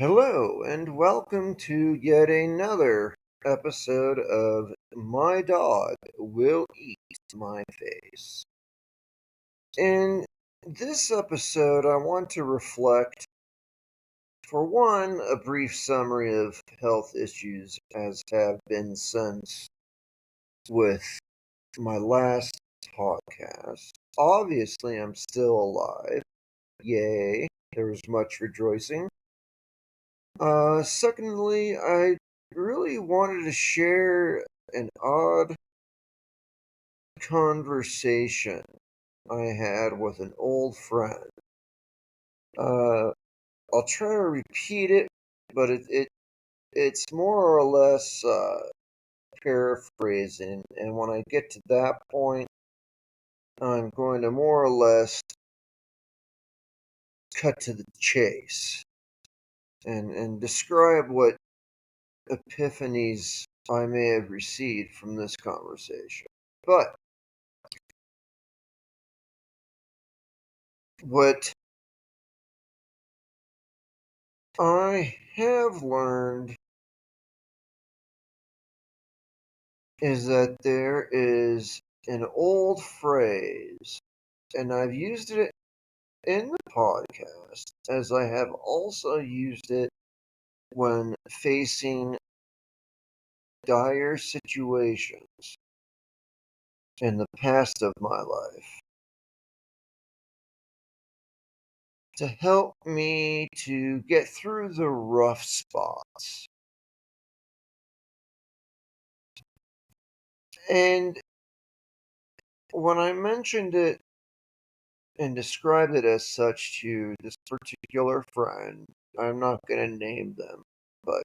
Hello, and welcome to yet another episode of My Dog Will Eat My Face. In this episode, I want to reflect, for one, a brief summary of health issues as have been since with my last podcast. Obviously, I'm still alive. Yay, there was much rejoicing. Secondly, I really wanted to share an odd conversation I had with an old friend. Uh, I'll try to repeat it, but it's more or less paraphrasing, and when I get to that point, I'm going to more or less cut to the chase and describe what epiphanies I may have received from this conversation. But what I have learned is that there is an old phrase, and I've used it in the podcast, as I have also used it when facing dire situations in the past of my life, to help me to get through the rough spots. And when I mentioned it and described it as such to this particular friend, I'm not going to name them, but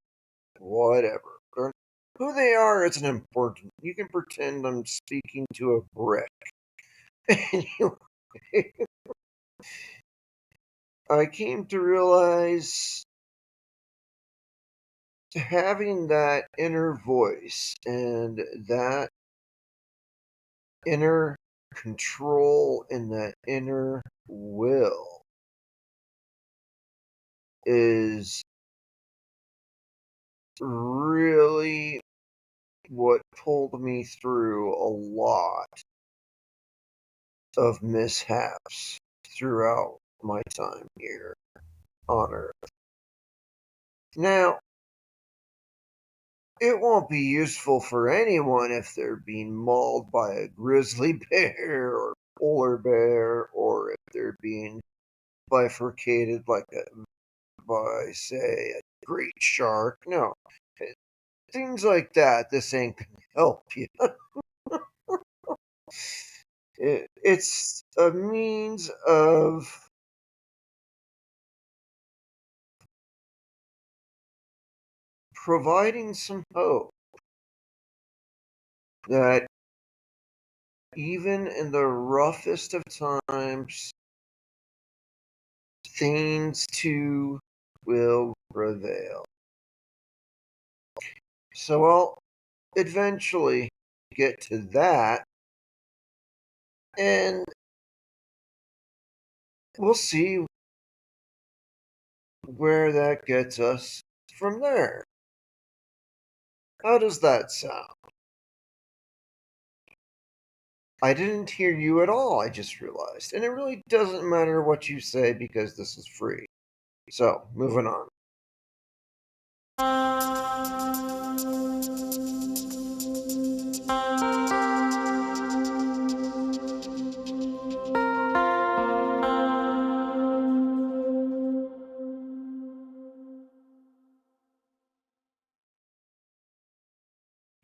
whatever. Who they are isn't important. You can pretend I'm speaking to a brick. Anyway, I came to realize having that inner voice and that inner control and that inner will is really what pulled me through a lot of mishaps throughout my time here on Earth. Now, it won't be useful for anyone if they're being mauled by a grizzly bear or polar bear, or if they're being bifurcated by, say, a great shark. No, things like that. This ain't gonna help you. It's a means of providing some hope that even in the roughest of times, things too will prevail. So I'll eventually get to that, and we'll see where that gets us from there. How does that sound? I didn't hear you at all, I just realized. And it really doesn't matter what you say because this is free. So, moving on.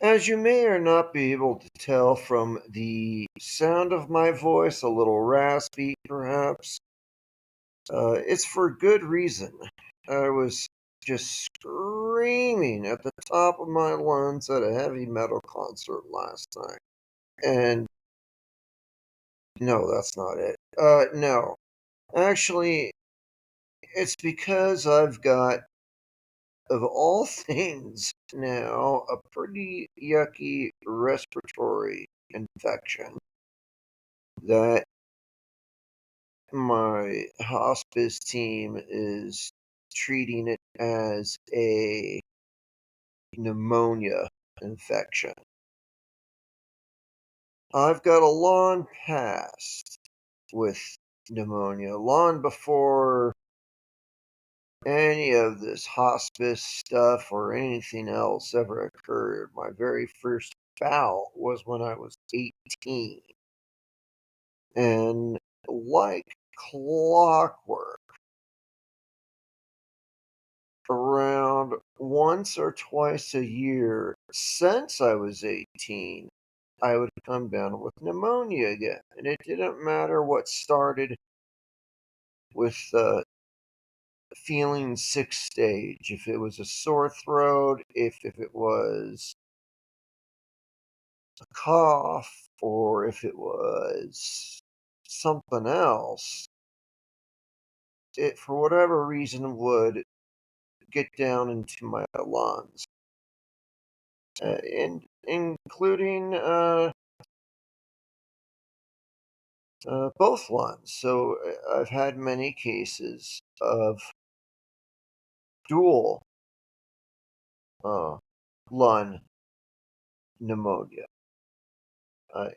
As you may or not be able to tell from the sound of my voice, a little raspy perhaps, it's for good reason. I was just screaming at the top of my lungs at a heavy metal concert last night. And no, that's not it. No. Actually, it's because I've got, of all things now, a pretty yucky respiratory infection that my hospice team is treating it as a pneumonia infection. I've got a long past with pneumonia, long before any of this hospice stuff or anything else ever occurred. My very first bout was when I was 18. And like clockwork, around once or twice a year since I was 18, I would come down with pneumonia again. And it didn't matter what started with feeling sick stage, if it was a sore throat, if it was a cough, or if it was something else, it for whatever reason would get down into my lungs, and including both lungs. So I've had many cases of dual uh, lung pneumonia.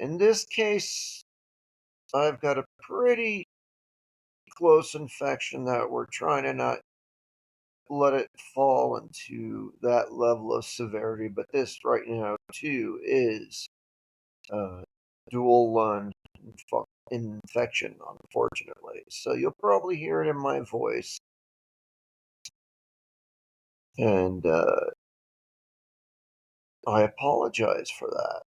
In this case, I've got a pretty close infection that we're trying to not let it fall into that level of severity. But this right now, too, is uh, dual lung infection, unfortunately. So you'll probably hear it in my voice. And I apologize for that.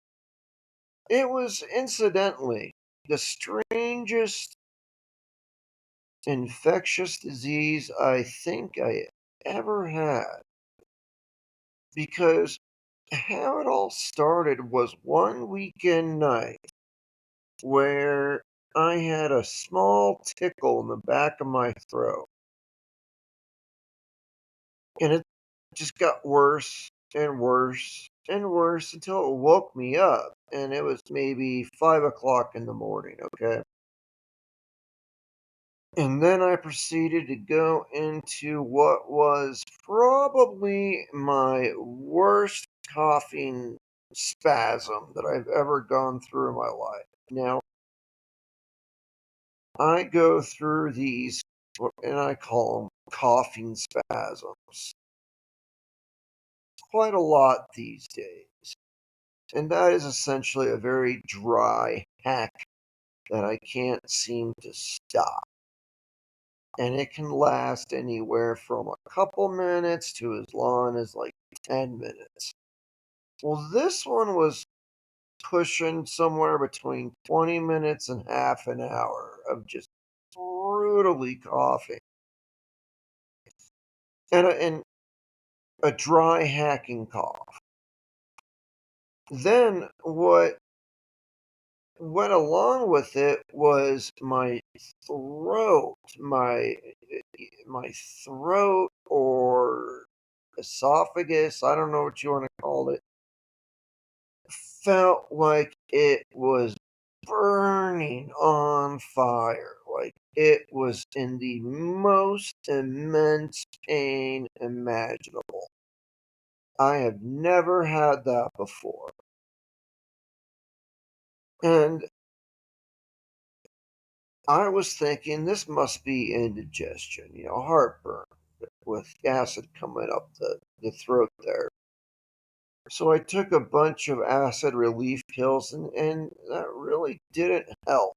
It was incidentally the strangest infectious disease I think I ever had, because how it all started was one weekend night where I had a small tickle in the back of my throat, and it just got worse and worse and worse until it woke me up, and it was maybe 5 o'clock in the morning, okay? And then I proceeded to go into what was probably my worst coughing spasm that I've ever gone through in my life. Now, I go through these, and I call them coughing spasms, quite a lot these days. And that is essentially a very dry hack that I can't seem to stop. And it can last anywhere from a couple minutes to as long as like 10 minutes. Well, this one was pushing somewhere between 20 minutes and half an hour of just brutally coughing. And a dry hacking cough. Then what went along with it was my throat, my throat or esophagus, I don't know what you want to call it, felt like it was burning on fire. Like it was in the most immense pain imaginable. I have never had that before. And I was thinking this must be indigestion, heartburn with acid coming up the throat there. So I took a bunch of acid relief pills, and that really didn't help.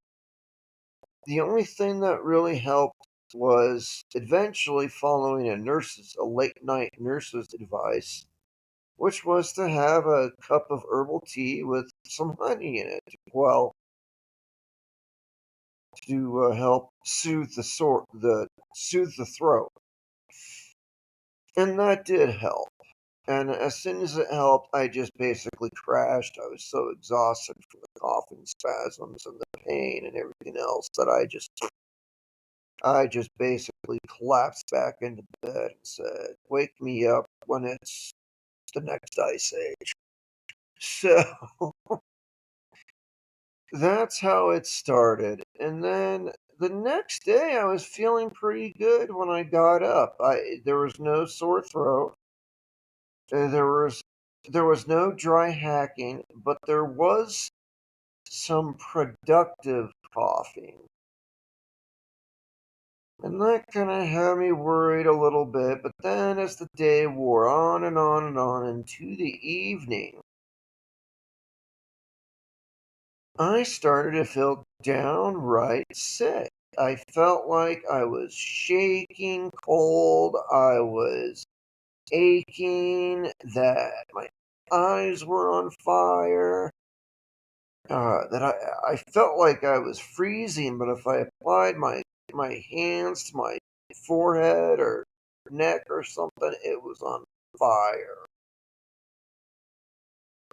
The only thing that really helped was eventually following a late night nurse's advice, which was to have a cup of herbal tea with some honey in it. Well, to help soothe the throat, and that did help. And as soon as it helped, I just basically crashed. I was so exhausted from the coughing spasms and the pain and everything else that I just basically collapsed back into bed and said, "Wake me up when it's the next ice age." So that's how it started. And then the next day I was feeling pretty good when I got up. There was no sore throat. Uh, there was there was no dry hacking, but there was some productive coughing. And that kind of had me worried a little bit, but then as the day wore on and on and on into the evening, I started to feel downright sick. I felt like I was shaking cold, I was aching, that my eyes were on fire, that I felt like I was freezing, but if I applied my hands to my forehead or neck or something, it was on fire.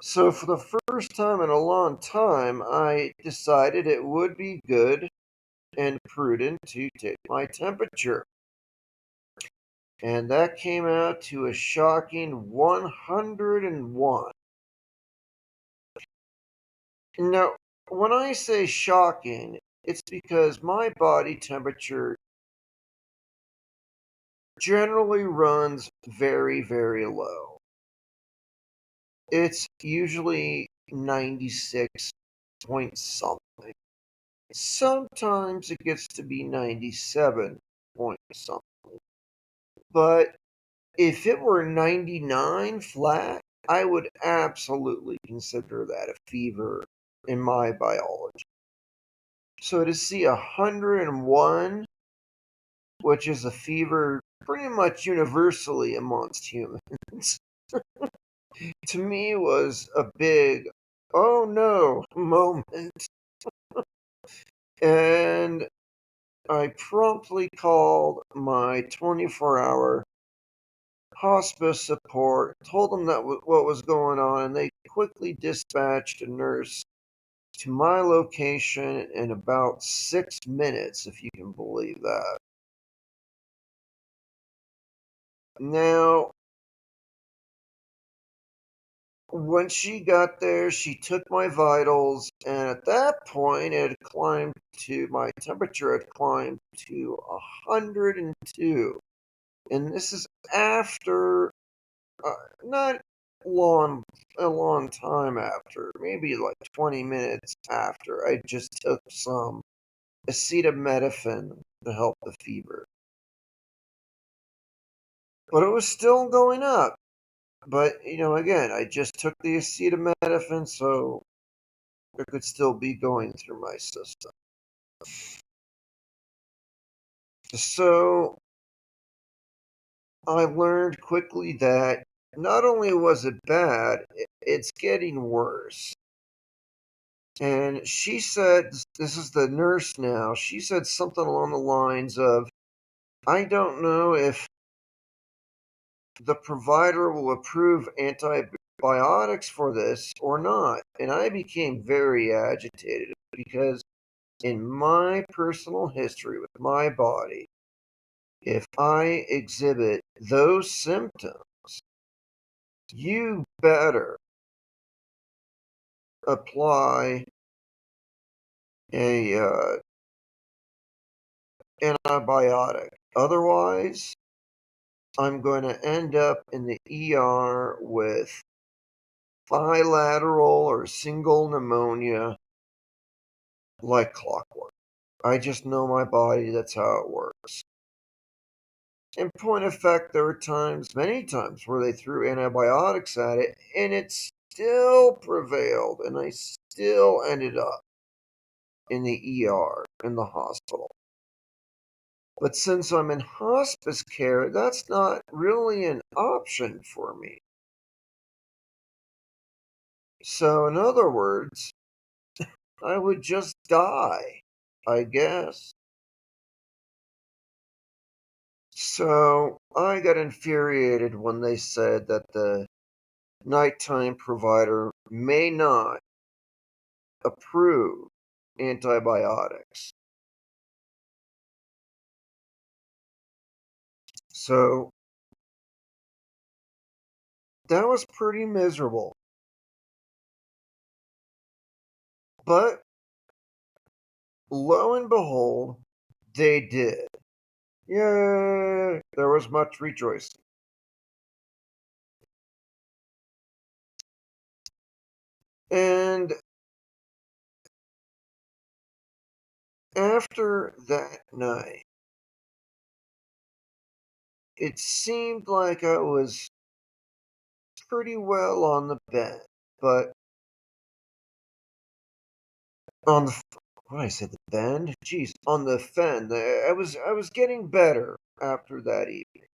So for the first time in a long time, I decided it would be good and prudent to take my temperature. And that came out to a shocking 101. Now, when I say shocking, it's because my body temperature generally runs very, very low. It's usually 96 point something. Sometimes it gets to be 97 point something. But if it were 99 flat, I would absolutely consider that a fever in my biology. So to see 101, which is a fever pretty much universally amongst humans, to me was a big, oh no moment. And I promptly called my 24-hour hospice support, told them that what was going on, and they quickly dispatched a nurse to my location in about 6 minutes, if you can believe that. Now, when she got there, she took my vitals, and at that point, my temperature had climbed to 102. And this is after, not long, a long time after, maybe like 20 minutes after I just took some acetaminophen to help the fever. But it was still going up. But, again, I just took the acetaminophen, so it could still be going through my system. So I learned quickly that not only was it bad, it's getting worse. And she said, this is the nurse now, she said something along the lines of, I don't know if the provider will approve antibiotics for this or not. And I became very agitated because in my personal history with my body, if I exhibit those symptoms, you better apply a antibiotic. Otherwise, I'm going to end up in the ER with bilateral or single pneumonia like clockwork. I just know my body, that's how it works. In point of fact, there were times, many times, where they threw antibiotics at it and it still prevailed, and I still ended up in the ER, in the hospital. But since I'm in hospice care, that's not really an option for me. So, in other words, I would just die, I guess. So, I got infuriated when they said that the nighttime provider may not approve antibiotics. So, that was pretty miserable. But lo and behold, They did. Yay! There was much rejoicing. And after that night, it seemed like I was pretty well on the bend, but on the what did I say, the bend? Jeez, on the fend. I was getting better after that evening.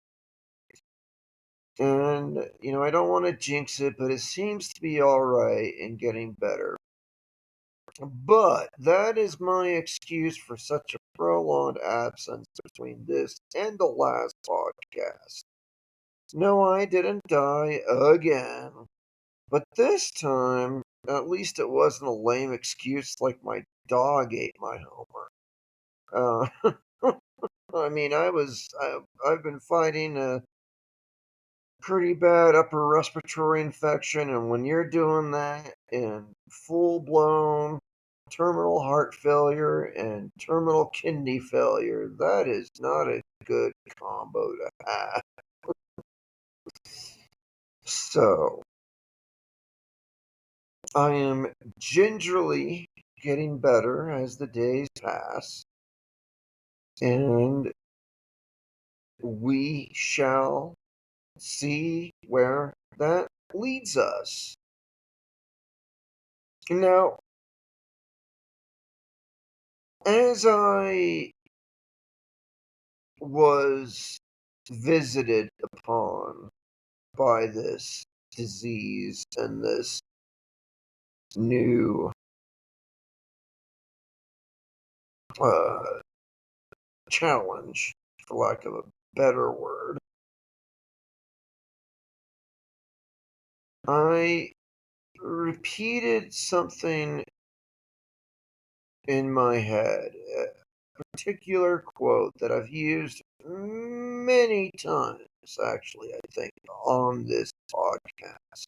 And I don't want to jinx it, but it seems to be all right in getting better. But that is my excuse for such a prolonged absence between this and the last podcast. No, I didn't die again. But this time, at least it wasn't a lame excuse like my dog ate my homework. I mean, I've been fighting a pretty bad upper respiratory infection, and when you're doing that in full blown terminal heart failure and terminal kidney failure, that is not a good combo to have. So, I am gingerly getting better as the days pass, and we shall see where that leads us. Now, as I was visited upon by this disease and this new uh, challenge, for lack of a better word, I repeated something in my head, a particular quote that I've used many times, actually, I think, on this podcast.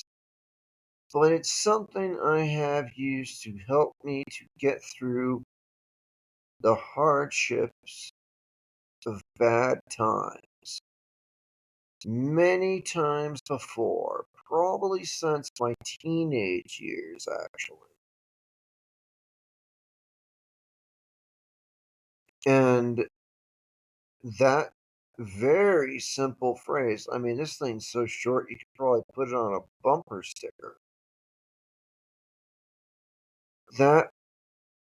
But it's something I have used to help me to get through the hardships of bad times many times before, probably since my teenage years, actually. And that very simple phrase, I mean, this thing's so short, you could probably put it on a bumper sticker. That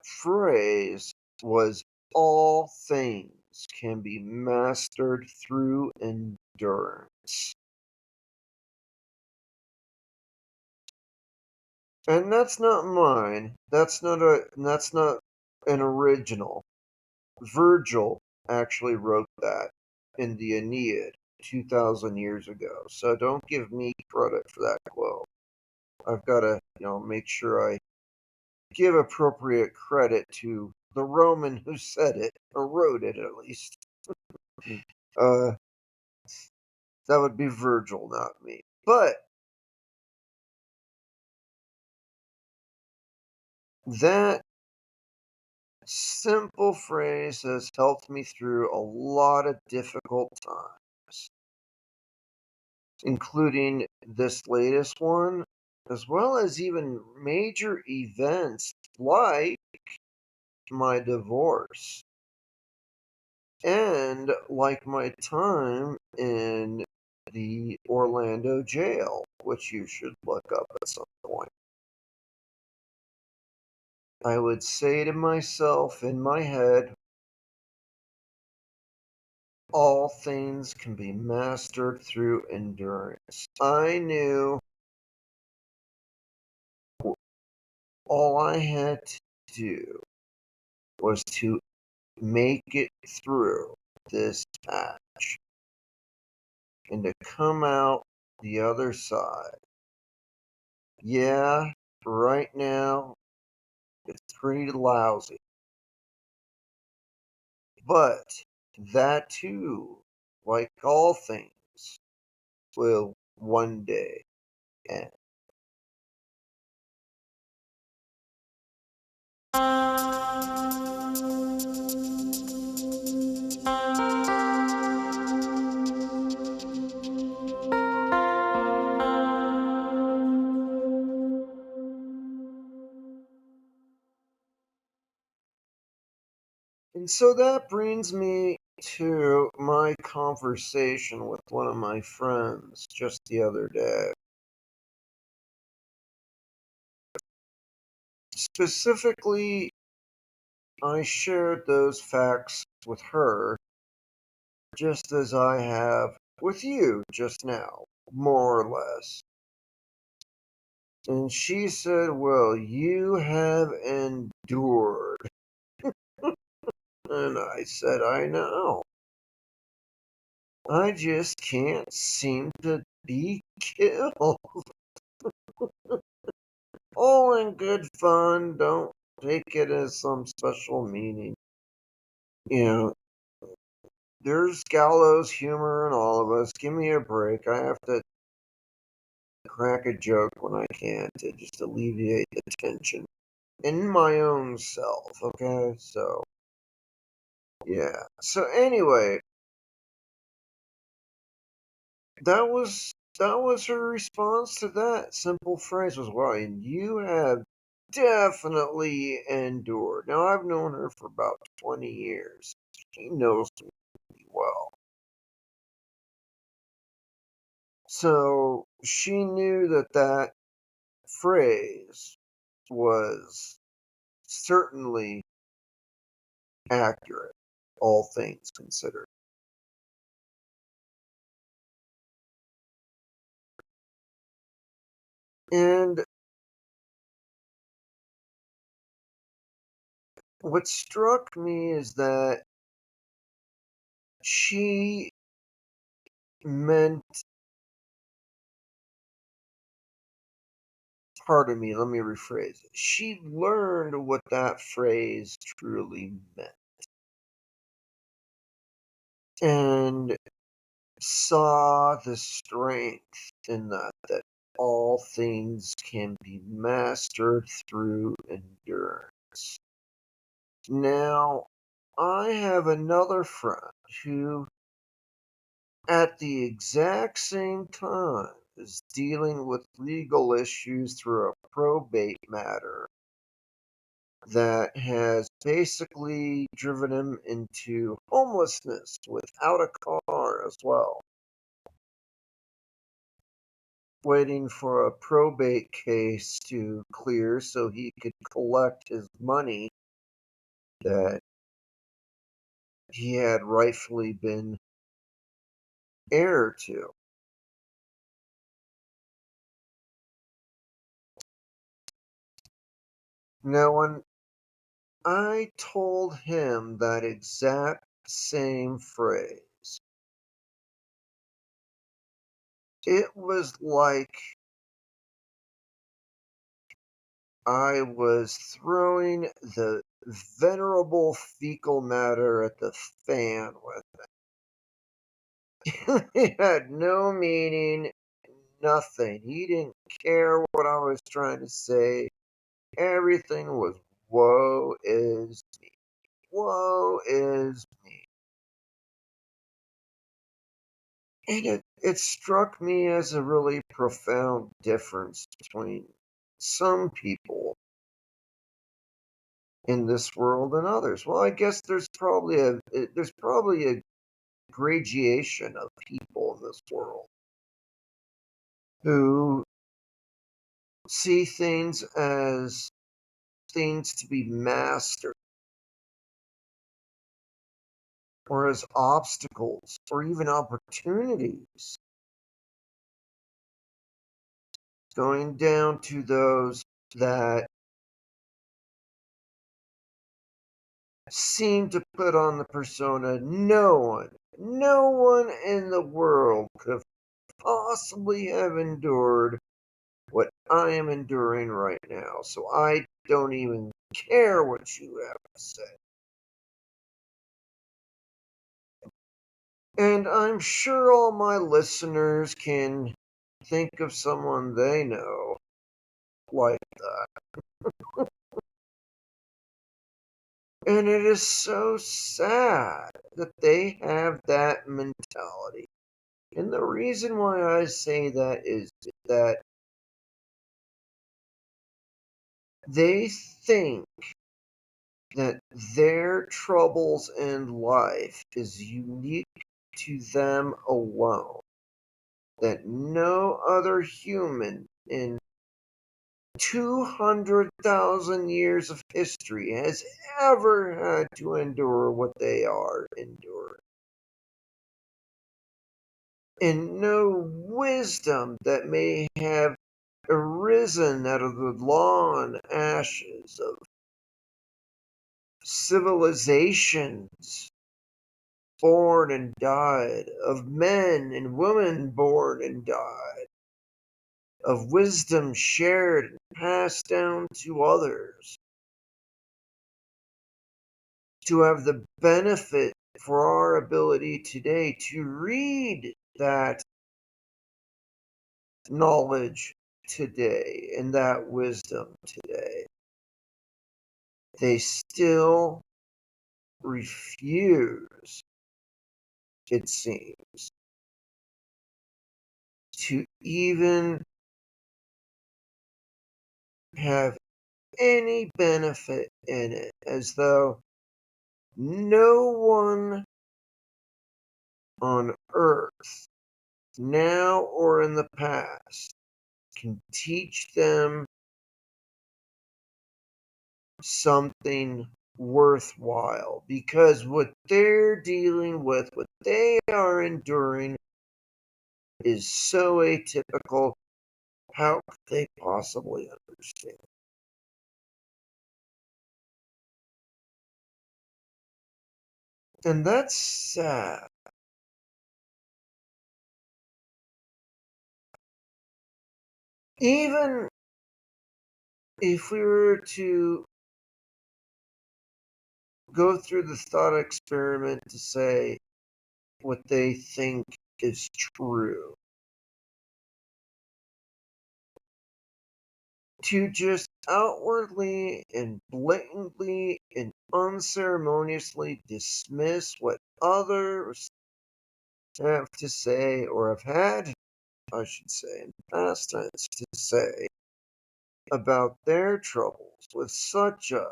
phrase was all things can be mastered through endurance. And that's not mine. That's not an original. Virgil actually wrote that in the Aeneid 2,000 years ago. So don't give me credit for that quote. I've got to, make sure I give appropriate credit to the Roman who said it, or wrote it at least. Uh, that would be Virgil, not me. But that simple phrase has helped me through a lot of difficult times, including this latest one, as well as even major events like my divorce and like my time in the Orlando jail, which you should look up at some point. I would say to myself in my head, all things can be mastered through endurance. I knew all I had to do was to make it through this patch and to come out the other side. Yeah, right now it's pretty lousy, but that too, like all things, will one day end. And so that brings me to my conversation with one of my friends just the other day. Specifically, I shared those facts with her just as I have with you just now, more or less. And she said, "Well, you have endured." And I said, "I know. I just can't seem to be killed." All in good fun. Don't take it as some special meaning. You know, there's gallows humor in all of us. Give me a break. I have to crack a joke when I can to just alleviate the tension in my own self, okay? So, yeah. So anyway, that was her response to that simple phrase was, "Well, and you have definitely endured." Now I've known her for about 20 years. She knows me pretty well. So she knew that that phrase was certainly accurate, all things considered. And what struck me is that she meant, pardon me, let me rephrase it. She learned what that phrase truly meant and saw the strength in that all things can be mastered through endurance. Now, I have another friend who, at the exact same time, is dealing with legal issues through a probate matter that has basically driven him into homelessness without a car as well, waiting for a probate case to clear so he could collect his money that he had rightfully been heir to. Now, when I told him that exact same phrase, it was like I was throwing the venerable fecal matter at the fan with it. It had no meaning, nothing. He didn't care what I was trying to say. Everything was woe is me. Woe is me. And it struck me as a really profound difference between some people in this world and others. Well, I guess there's probably a gradation of people in this world who see things as things to be mastered or as obstacles or even opportunities, going down to those that seem to put on the persona no one in the world could have possibly have endured what I am enduring right now, so I don't even care what you have to say. And I'm sure all my listeners can think of someone they know like that. And it is so sad that they have that mentality. And the reason why I say that is that they think that their troubles in life is unique to them alone, that no other human in 200,000 years of history has ever had to endure what they are enduring. And no wisdom that may have arisen out of the long ashes of civilizations born and died, of men and women born and died, of wisdom shared and passed down to others, to have the benefit for our ability today to read that knowledge today and that wisdom today. They still refuse, it seems, to even have any benefit in it, as though no one on earth, now or in the past, can teach them something worthwhile, because what they're dealing with, what they are enduring, is so atypical. How could they possibly understand? And that's sad. Even if we were to go through the thought experiment to say what they think is true, to just outwardly and blatantly and unceremoniously dismiss what others have to say, or have had, I should say, in past tense, to say about their troubles with such a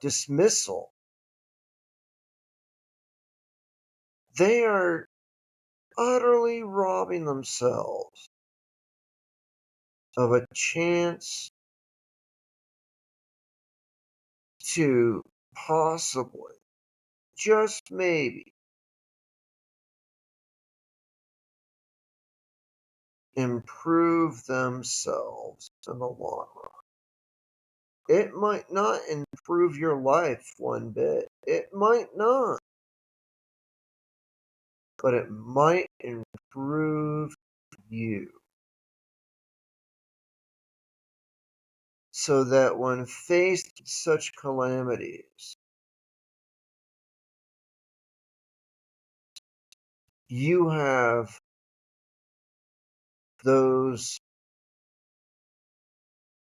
dismissal, they are utterly robbing themselves of a chance to possibly, just maybe, improve themselves in the long run. It might not improve your life one bit. It might not. But it might improve you. So that when faced with such calamities, you have those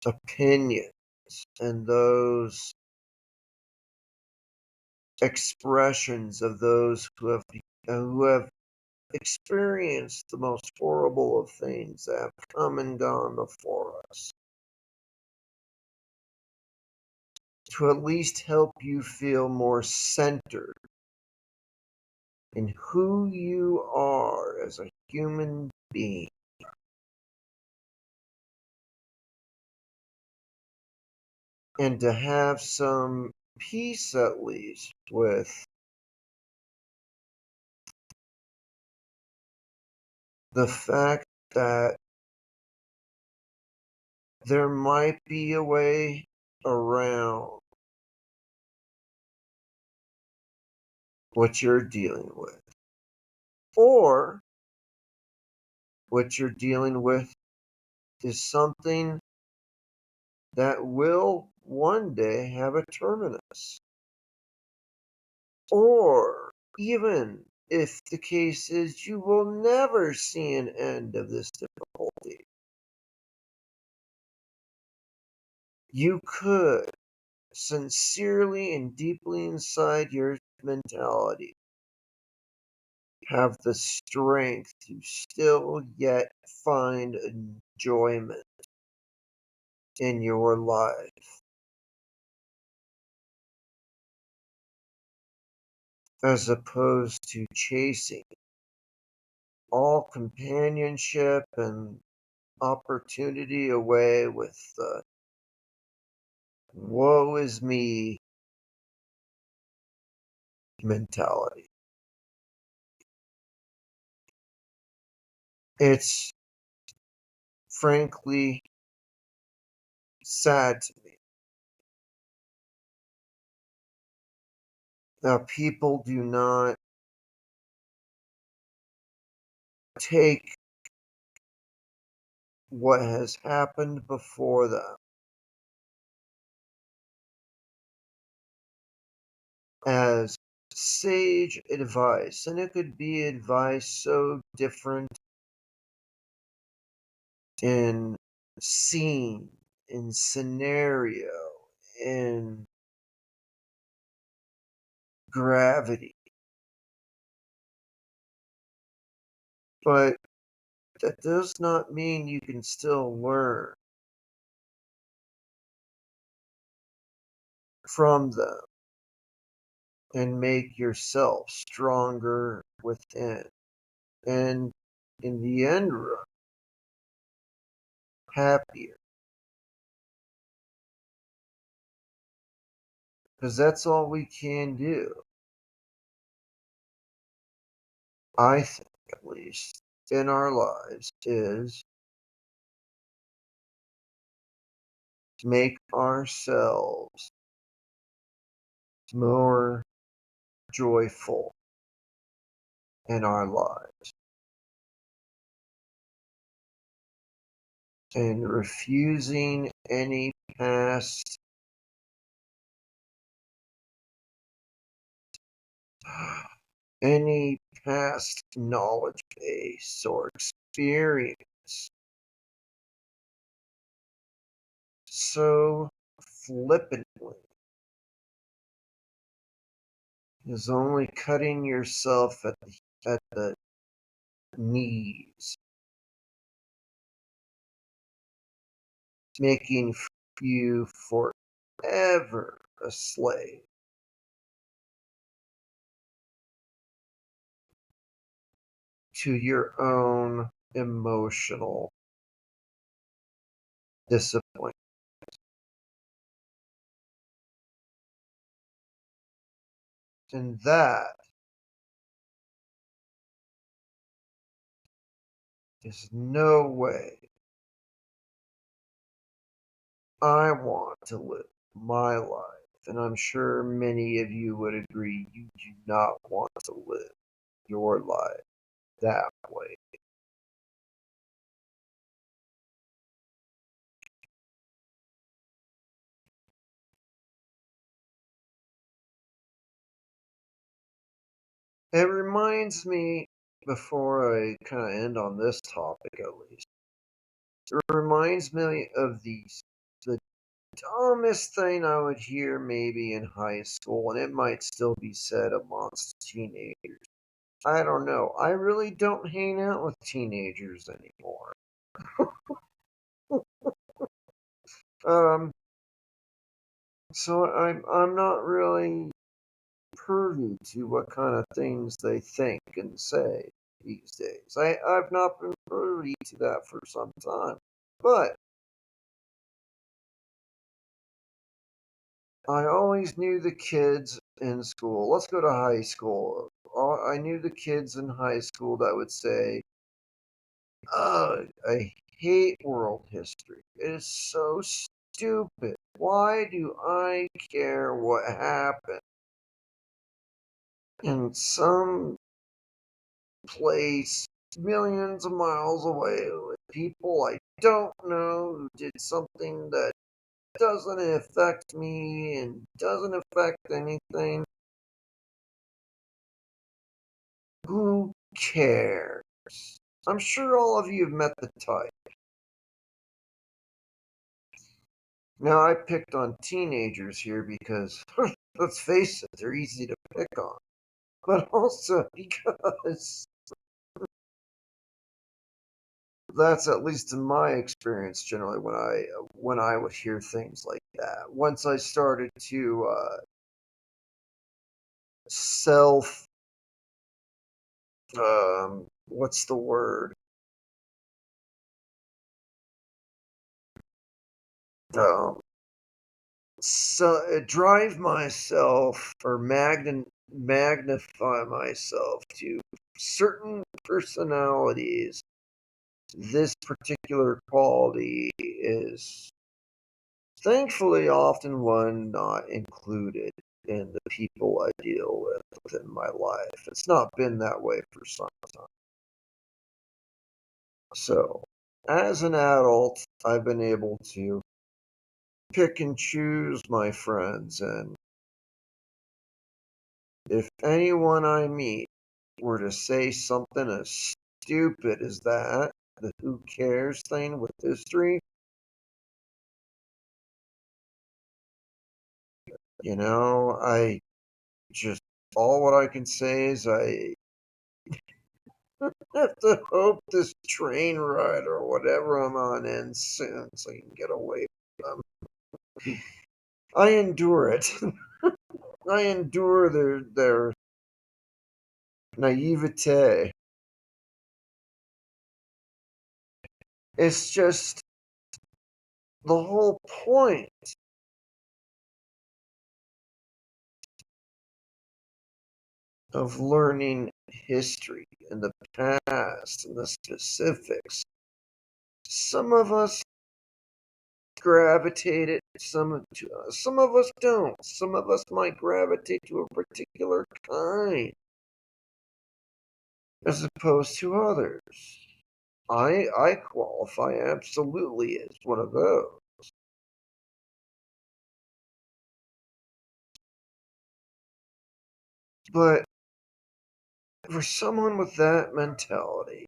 opinions and those expressions of those who have experienced the most horrible of things that have come and gone before us, to at least help you feel more centered in who you are as a human being, and to have some peace at least with the fact that there might be a way around what you're dealing with, or what you're dealing with is something that will one day have a terminus. Or even if the case is you will never see an end of this difficulty, you could sincerely and deeply inside your mentality have the strength to still yet find enjoyment in your life, as opposed to chasing all companionship and opportunity away with the woe is me mentality. It's frankly sad to me that people do not take what has happened before them as sage advice. And it could be advice so different in scene, in scenario, in gravity. But that does not mean you can still learn from them and make yourself stronger within. And in the end run, happier. Because that's all we can do. I think, at least, in our lives, is to make ourselves more joyful in our lives and refusing any past knowledge base or experience so flippantly is only cutting yourself at the knees, making you forever a slave to your own emotional discipline. And that is no way I want to live my life. And I'm sure many of you would agree you do not want to live your life that way. It reminds me, before I kind of end on this topic at least, it reminds me of the dumbest thing I would hear maybe in high school, and it might still be said amongst teenagers. I don't know. I really don't hang out with teenagers anymore. Um, so I'm not really privy to what kind of things they think and say these days. I've not been privy to that for some time. But I always knew the kids in school. Let's go to high school. I knew the kids in high school that would say, I hate world history. It is so stupid. Why do I care what happened in some place millions of miles away with people I don't know who did something that doesn't affect me and doesn't affect anything? Who cares? I'm sure all of you have met the type. Now, I picked on teenagers here because, let's face it, they're easy to pick on. But also because that's at least in my experience generally when I would hear things like that. Once I started to self what's the word? Um, so drive myself or magnify myself to certain personalities. This particular quality is thankfully often one not included in the people I deal with within my life. It's not been that way for some time. So, as an adult, I've been able to pick and choose my friends, and if anyone I meet were to say something as stupid as that, the who cares thing with history, I just, all what I can say is I have to hope this train ride or whatever I'm on ends soon so I can get away from them. I endure it. I endure their naivete. It's just the whole point of learning history and the past and the specifics. Some of us gravitate it, some of us don't. Some of us might gravitate to a particular kind as opposed to others. I qualify absolutely as one of those. But for someone with that mentality,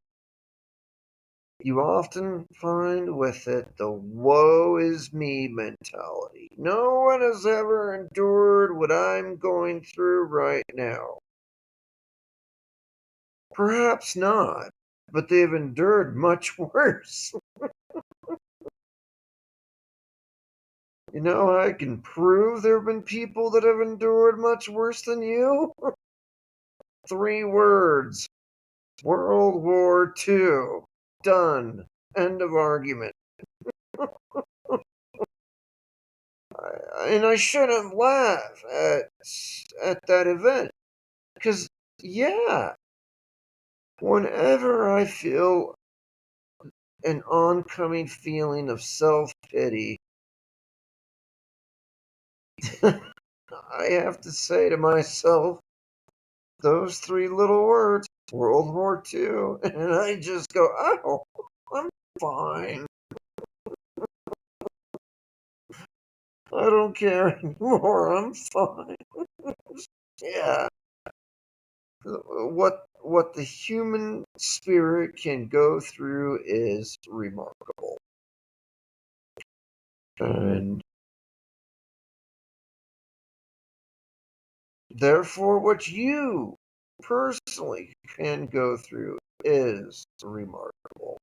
you often find with it the woe is me mentality. No one has ever endured what I'm going through right now. Perhaps not, but they've endured much worse. I can prove there have been people that have endured much worse than you. 3 words: World War II. Done. End of argument. And I shouldn't laugh at that event. Because, yeah, whenever I feel an oncoming feeling of self pity, I have to say to myself, those 3 little words, World War II, and I just go, oh, I'm fine. I don't care anymore. I'm fine. Yeah. What the human spirit can go through is remarkable. And therefore what you personally can go through is remarkable.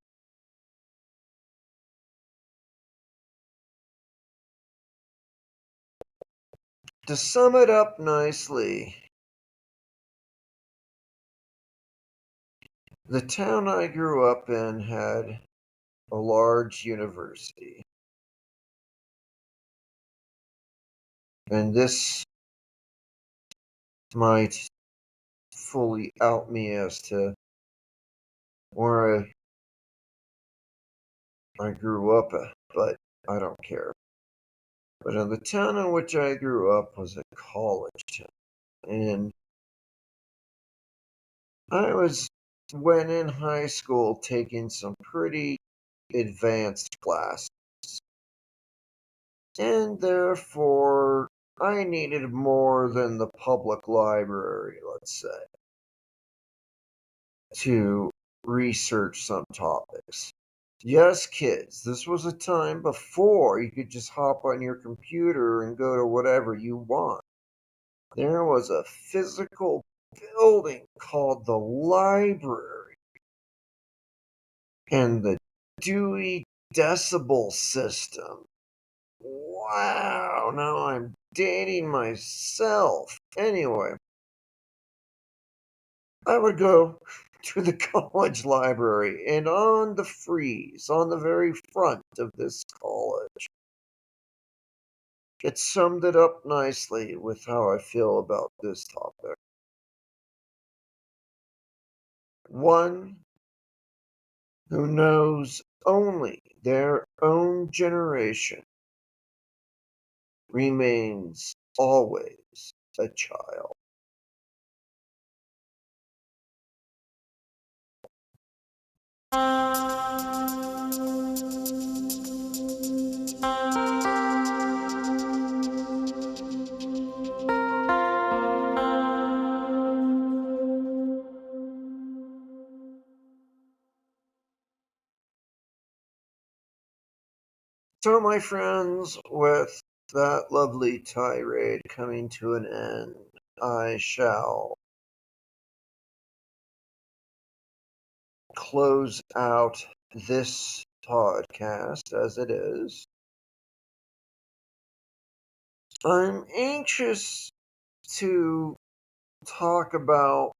To sum it up nicely, the town I grew up in had a large university. And this might fully out me as to where I grew up at, but I don't care. But the town in which I grew up was a college town. And I was, when in high school, taking some pretty advanced classes. And therefore, I needed more than the public library, let's say, to research some topics. Yes, kids, this was a time before you could just hop on your computer and go to whatever you want. There was a physical building called the library, and the Dewey Decibel System. Wow, now I'm dating myself. Anyway, I would go to the college library, and on the frieze, on the very front of this college, it summed it up nicely with how I feel about this topic. One who knows only their own generation remains always a child. So, my friends, with that lovely tirade coming to an end, I shall close out this podcast as it is. I'm anxious to talk about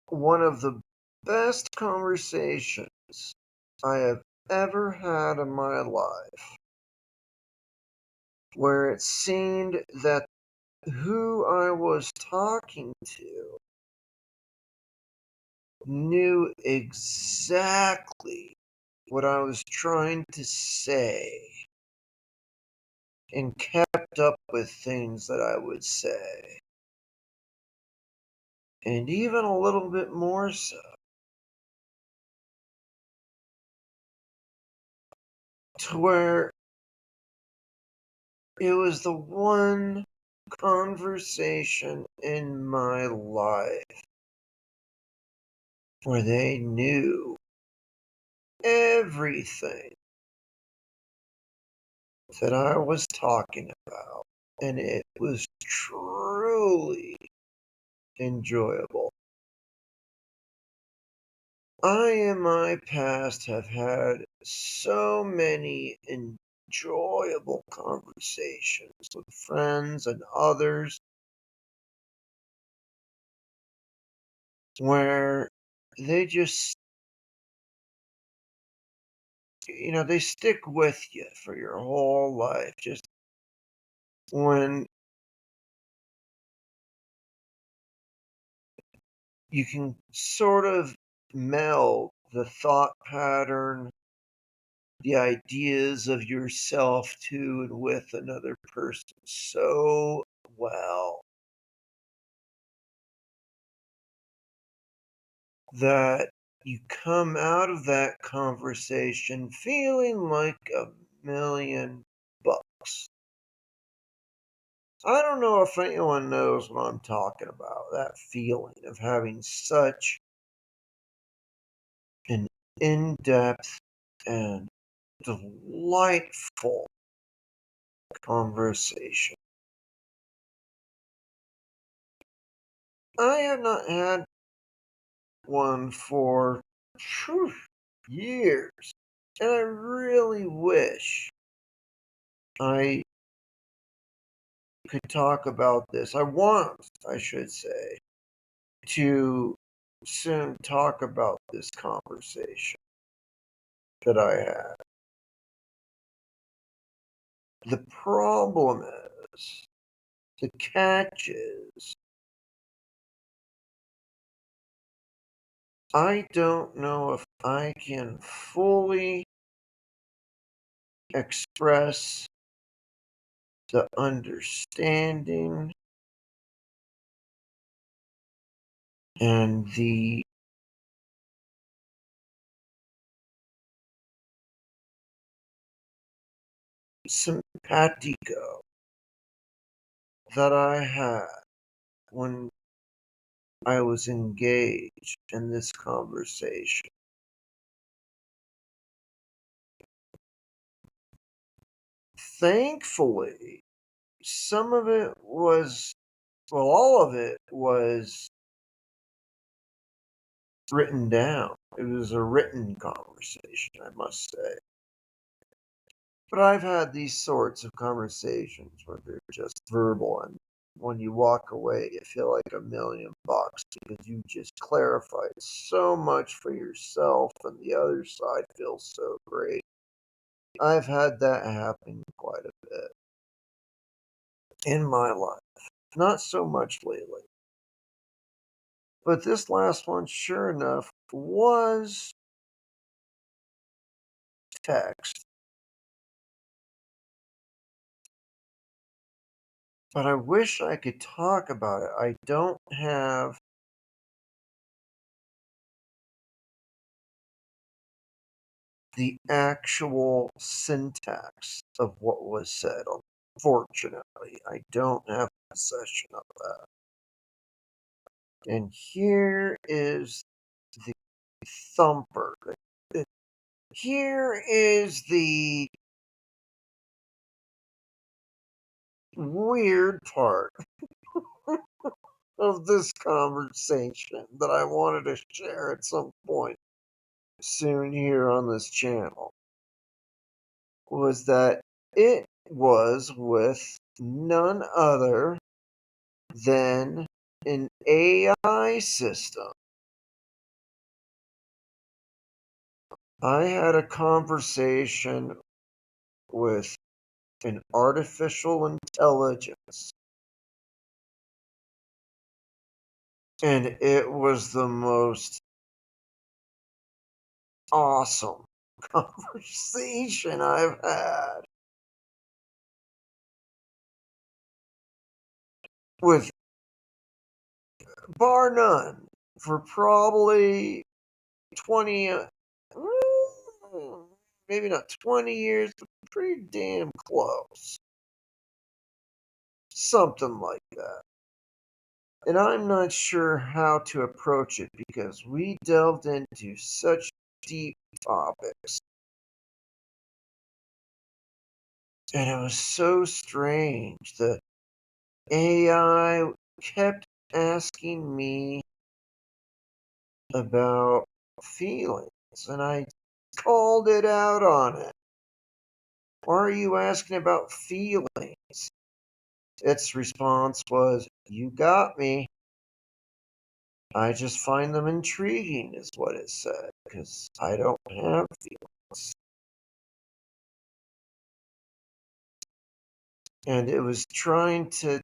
one of the best conversations I have ever had in my life, where it seemed that who I was talking to knew exactly what I was trying to say and kept up with things that I would say, and even a little bit more so, to where it was the one conversation in my life where they knew everything that I was talking about, and it was truly enjoyable. I, in my past, have had so many enjoyable conversations with friends and others where they just, they stick with you for your whole life. Just when you can sort of meld the thought pattern, the ideas of yourself to and with another person so well that you come out of that conversation feeling like $1,000,000. I don't know if anyone knows what I'm talking about, that feeling of having such an in-depth and delightful conversation. I have not had one for phew, years, and I really wish I could talk about this. I want, I should say, to soon talk about this conversation that I had. The problem is, the catch is, I don't know if I can fully express the understanding and the simpatico that I had when I was engaged in this conversation. thankfully, some of it was, well, all of it was written down. It was a written conversation, I must say. But I've had these sorts of conversations where they're just verbal, and when you walk away, you feel like $1,000,000 because you just clarified so much for yourself, and the other side feels so great. I've had that happen quite a bit in my life. Not so much lately. But this last one, sure enough, was text. But I wish I could talk about it. I don't have the actual syntax of what was said. Unfortunately, I don't have possession of that. And here is the thumper. Here is the weird part of this conversation that I wanted to share at some point soon here on this channel was that it was with none other than an AI system. I had a conversation with an artificial intelligence, and it was the most awesome conversation I've had with, bar none, for probably 20, maybe not 20 years, but pretty damn close. Something like that. And I'm not sure how to approach it because we delved into such deep topics. And it was so strange. The AI kept asking me about feelings, and I called it out on it. Why are you asking about feelings? Its response was, "You got me. I just find them intriguing," is what it said, because I don't have feelings. And it was trying to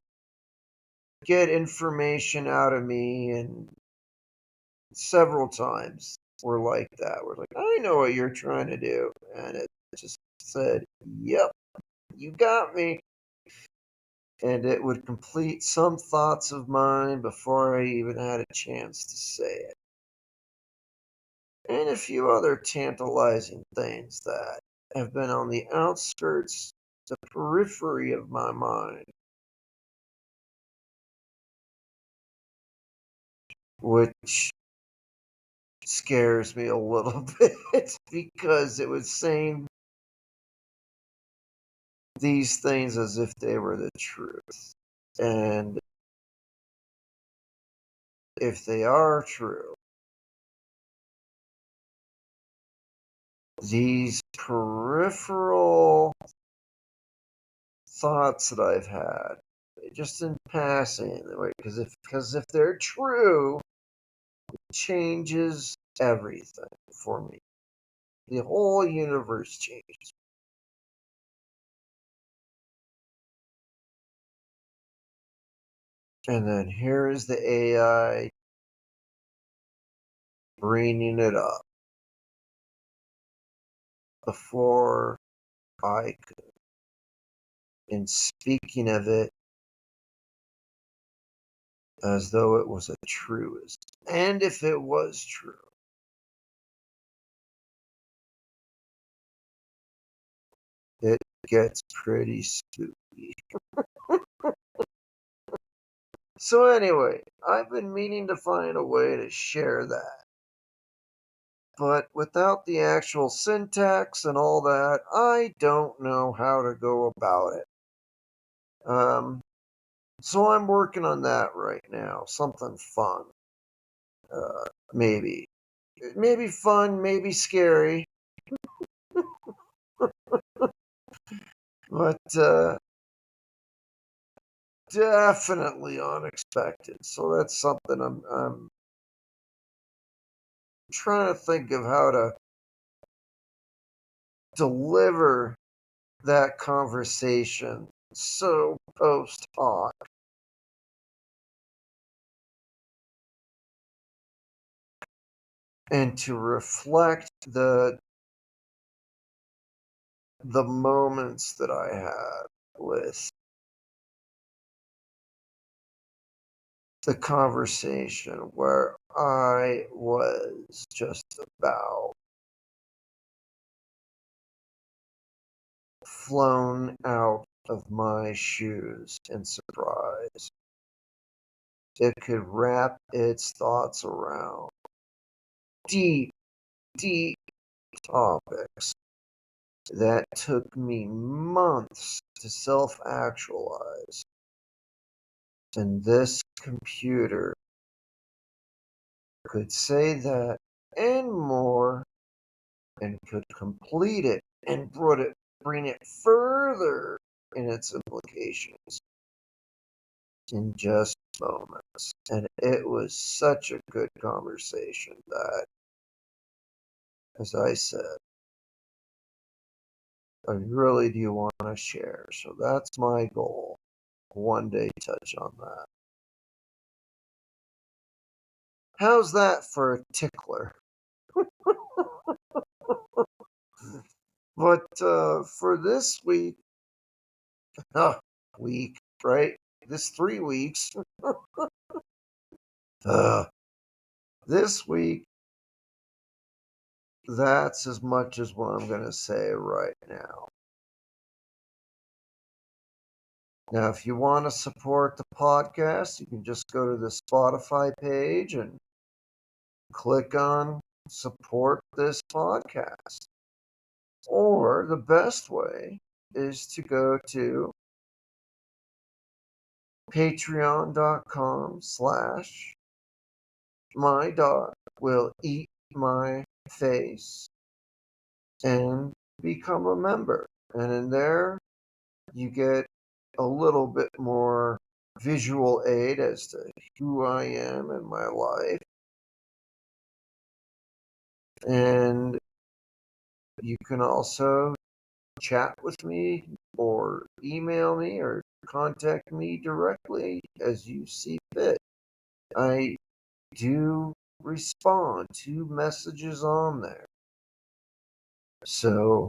get information out of me, and several times were like that. We're like, "I know what you're trying to do." And it just said, "Yep, you got me." And it would complete some thoughts of mine before I even had a chance to say it. And a few other tantalizing things that have been on the outskirts, the periphery of my mind, which scares me a little bit because it was saying these things as if they were the truth. And if they are true, these peripheral thoughts that I've had, just in passing, because if they're true, it changes everything for me. The whole universe changes. And then here is the AI bringing it up before I could, and speaking of it as though it was a truism. And if it was true, it gets pretty spooky. So anyway, I've been meaning to find a way to share that. but without the actual syntax and all that, I don't know how to go about it. So I'm working on that right now. Something fun. Maybe. Maybe fun, maybe scary. But definitely unexpected. So that's something I'm trying to think of how to deliver that conversation so post hoc and to reflect the moments that I had with the conversation where I was just about flown out of my shoes in surprise. It could wrap its thoughts around deep, deep topics that took me months to self actualize. And this computer could say that and more and could complete it and bring it further in its implications in just moments. And it was such a good conversation that, as I said, I really do want to share. So that's my goal. One day touch on that. How's that for a tickler? But for this week, week, right? This 3 weeks, uh, this week, that's as much as what I'm going to say right now. Now, if you want to support the podcast, you can just go to the Spotify page and click on support this podcast. Or the best way is to go to patreon.com/ my dog will eat my face and become a member. And in there, you get a little bit more visual aid as to who I am in my life. And you can also chat with me or email me or contact me directly as you see fit. I do respond to messages on there. So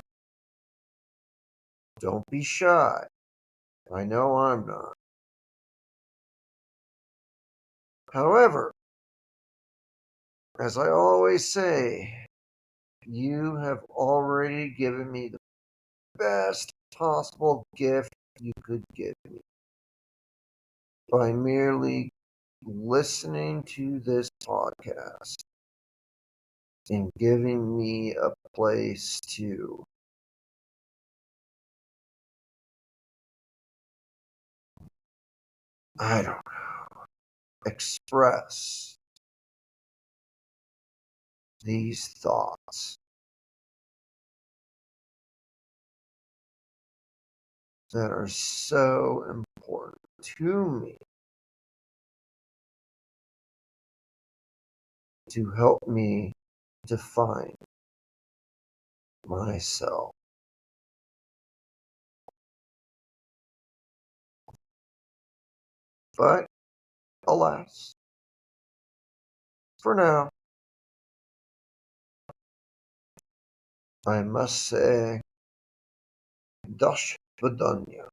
don't be shy. I know I'm not. However, as I always say, you have already given me the best possible gift you could give me by merely listening to this podcast and giving me a place to I don't know, express these thoughts that are so important to me to help me define myself. But alas, for now, I must say, Dosh Vidanya.